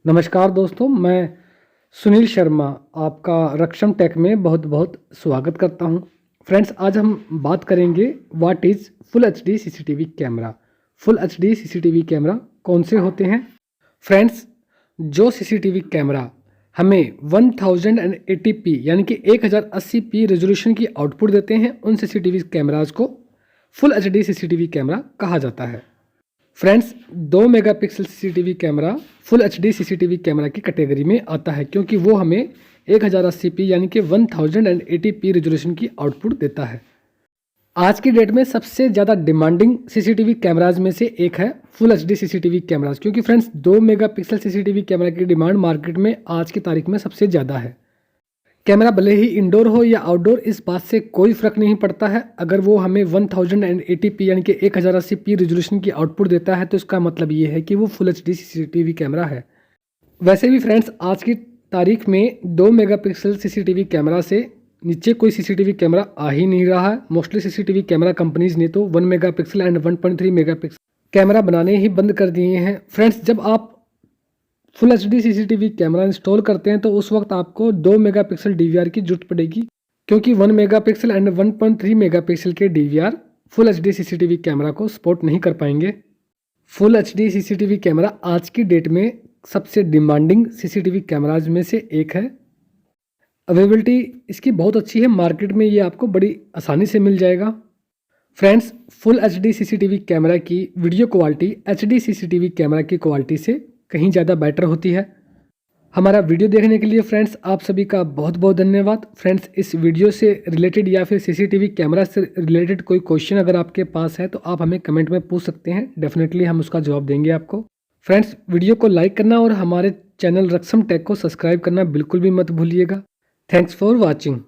नमस्कार दोस्तों, मैं सुनील शर्मा आपका रक्षम टेक में बहुत बहुत स्वागत करता हूं। फ्रेंड्स, आज हम बात करेंगे what is full HD CCTV camera. Full HD CCTV camera कौन से होते हैं? फ्रेंड्स, जो सीसीटीवी कैमरा हमें 1080p यानी कि 1080p रेजोल्यूशन की आउटपुट देते हैं, उन सीसीटीवी कैमराज को फुल एचडी सीसीटीवी कैमरा कहा जाता है। Friends, 2 megapixel CCTV camera full HD CCTV camera की कैटेगरी में आता है, क्योंकि वो हमें 1080p यानी कि 1080p रेजोल्यूशन की आउटपुट देता है। आज की डेट में सबसे ज़्यादा डिमांडिंग सीसीटीवी कैमराज में से एक है फुल एचडी सीसीटीवी कैमराज, क्योंकि फ्रेंड्स 2 मेगापिक्सल सीसीटीवी कैमरा की डिमांड मार्केट में आज की तारीख में सबसे ज़्यादा है। कैमरा भले ही इंडोर हो या आउटडोर, इस बात से कोई फ़र्क नहीं पड़ता है। अगर वो हमें 1080p यानी कि 1080p रेजोल्यूशन की आउटपुट देता है तो इसका मतलब ये है कि वो फुल एचडी सीसीटीवी कैमरा है। वैसे भी फ्रेंड्स, आज की तारीख में 2 मेगापिक्सल सीसीटीवी कैमरा से नीचे कोई सीसीटीवी कैमरा आ ही नहीं रहा है। मोस्टली सीसीटीवी कैमरा कंपनीज ने तो 1 मेगापिक्सल एंड 1.3 मेगापिक्सल कैमरा बनाने ही बंद कर दिए हैं। फ्रेंड्स, जब आप full HD CCTV camera install करते हैं तो उस वक्त आपको 2 मेगापिक्सल डीवीआर की जरूरत पड़ेगी, क्योंकि 1 मेगापिक्सल एंड 1.3 मेगापिक्सल के DVR full HD CCTV camera को सपोर्ट नहीं कर पाएंगे। फुल एचडी सीसीटीवी कैमरा आज की डेट में सबसे डिमांडिंग सीसीटीवी कैमराज में से एक है। अवेलेबिलिटी इसकी बहुत अच्छी है, मार्केट में ये आपको बड़ी आसानी से मिल जाएगा। Friends, full HD CCTV camera की video quality HD CCTV camera की क्वालिटी से कहीं ज़्यादा बेटर होती है। हमारा वीडियो देखने के लिए फ्रेंड्स आप सभी का बहुत बहुत धन्यवाद। फ्रेंड्स, इस वीडियो से रिलेटेड या फिर सीसीटीवी कैमरा से रिलेटेड कोई क्वेश्चन अगर आपके पास है तो आप हमें कमेंट में पूछ सकते हैं, डेफिनेटली हम उसका जवाब देंगे आपको। फ्रेंड्स, वीडियो को लाइक करना और हमारे चैनल रक्षम टेक को सब्सक्राइब करना बिल्कुल भी मत भूलिएगा। Thanks for watching.